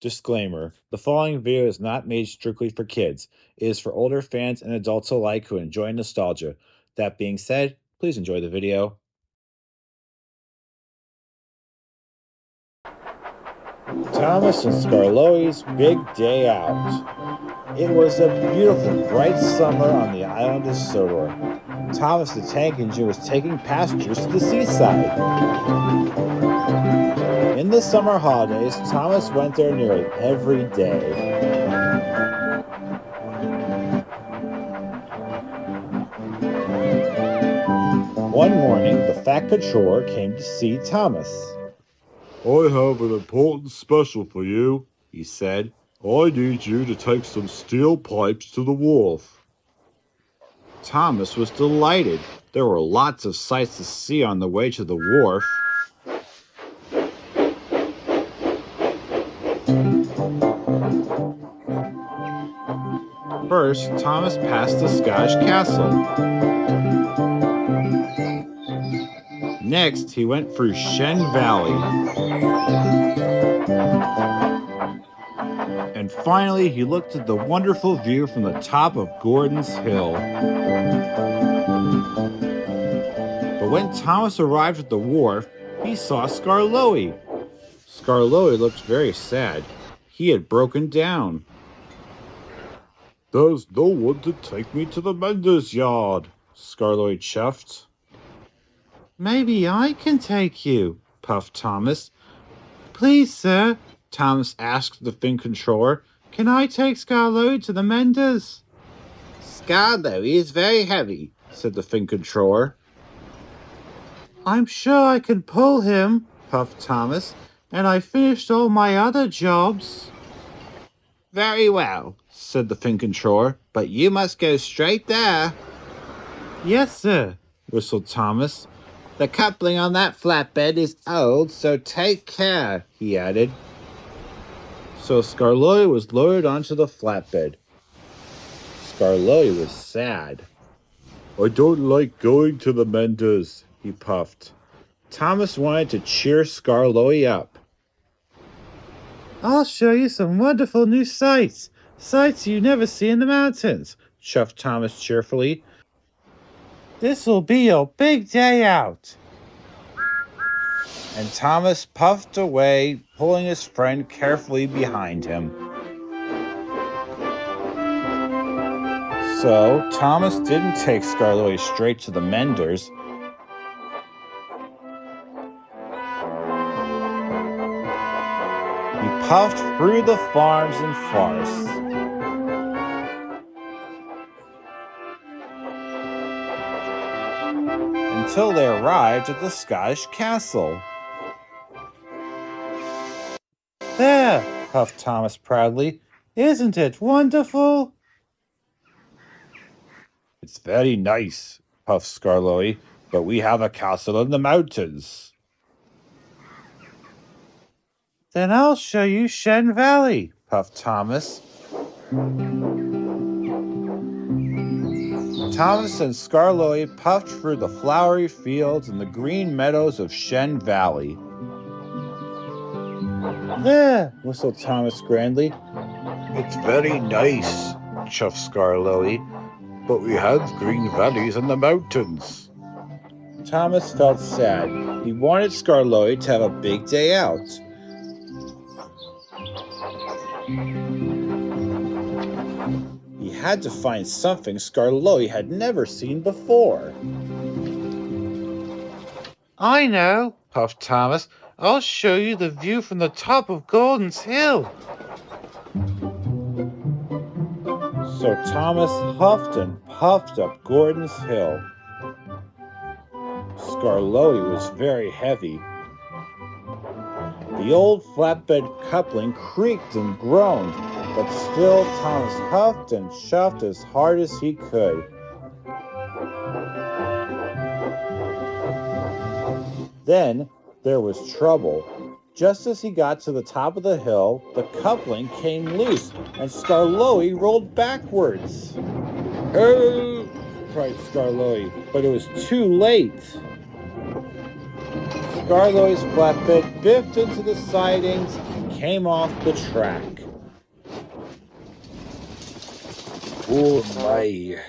Disclaimer: the following video is not made strictly for kids. It is for older fans and adults alike who enjoy nostalgia. That being said, please enjoy the video. Thomas and Skarloey's big day out. It was a beautiful, bright summer on the island of Sooooo. Thomas the tank engine was taking passengers to the seaside. In the summer holidays, Thomas went there nearly every day. One morning, the fat controller came to see Thomas. "I have an important special for you," he said. "I need you to take some steel pipes to the wharf." Thomas was delighted. There were lots of sights to see on the way to the wharf. First, Thomas passed the Scottish castle. Next, he went through Shen Valley. And finally, he looked at the wonderful view from the top of Gordon's Hill. But when Thomas arrived at the wharf, he saw Skarloey. Skarloey looked very sad. He had broken down. "There's no one to take me to the mender's yard," Skarloey chuffed. "Maybe I can take you," puffed Thomas. "Please, sir," Thomas asked the fin controller, "can I take Skarloey to the menders?" "Skarloey is very heavy," said the fin controller. "I'm sure I can pull him," puffed Thomas, "and I finished all my other jobs." "Very well," said the fin controller, "but you must go straight there." "Yes, sir," whistled Thomas. "The coupling on that flatbed is old, so take care," he added. So Skarloey was lowered onto the flatbed. Skarloey was sad. "I don't like going to the menders," he puffed. Thomas wanted to cheer Skarloey up. "I'll show you some wonderful new sights you never see in the mountains," chuffed Thomas cheerfully. "This'll be your big day out." And Thomas puffed away, pulling his friend carefully behind him. So, Thomas didn't take Skarloey straight to the menders. He puffed through the farms and forests. Until they arrived at the Scottish castle. "There," puffed Thomas proudly. "Isn't it wonderful?" "It's very nice," puffed Skarloey, "but we have a castle in the mountains." "Then I'll show you Shen Valley," puffed Thomas. Thomas and Skarloey puffed through the flowery fields and the green meadows of Shen Valley. "There," whistled Thomas grandly. "It's very nice," chuffed Skarloey, "but we have green valleys in the mountains." Thomas felt sad. He wanted Skarloey to have a big day out. He had to find something Skarloey had never seen before. "I know," puffed Thomas. "I'll show you the view from the top of Gordon's Hill." So Thomas huffed and puffed up Gordon's Hill. Skarloey was very heavy. The old flatbed coupling creaked and groaned, but still Thomas huffed and chuffed as hard as he could. Then there was trouble. Just as he got to the top of the hill, the coupling came loose, and Skarloey rolled backwards. "Oh!" cried Skarloey, but it was too late. Skarloey's flatbed biffed into the sidings and came off the track. Oh my.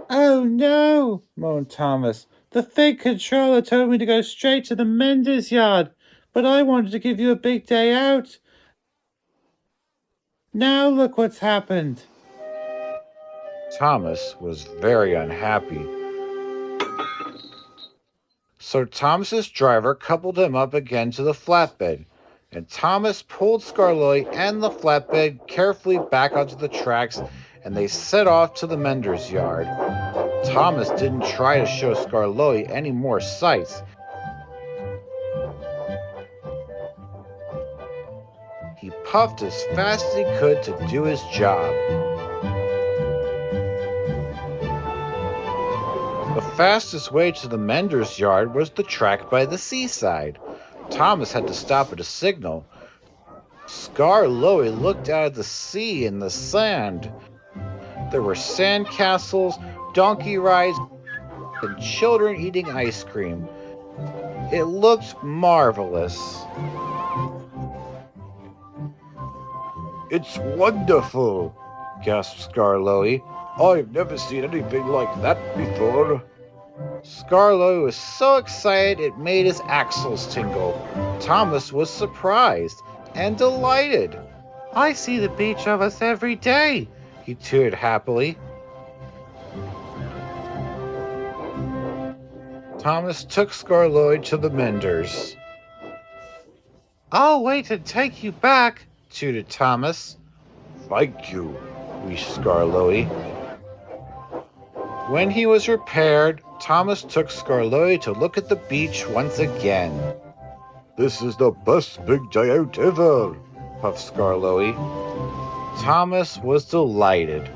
Oh no, moaned Thomas. The fake controller told me to go straight to the mender's yard, but I wanted to give you a big day out. Now look what's happened. Thomas was very unhappy. So Thomas's driver coupled him up again to the flatbed, and Thomas pulled Skarloey and the flatbed carefully back onto the tracks, and they set off to the mender's yard. Thomas didn't try to show Skarloey any more sights. He puffed as fast as he could to do his job. The fastest way to the mender's yard was the track by the seaside. Thomas had to stop at a signal. Skarloey looked out at the sea and the sand. There were sand castles, donkey rides, and children eating ice cream. It looked marvelous. It's wonderful, gasped Skarloey. I've never seen anything like that before. Skarloey was so excited it made his axles tingle. Thomas was surprised and delighted. I see the beach of us every day, he tooted happily. Thomas took Skarloey to the menders. I'll wait and take you back, tooted Thomas. Thank you, wheezed Skarloey. When he was repaired, Thomas took Skarloey to look at the beach once again. This is the best big day out ever, puffed Skarloey. Thomas was delighted.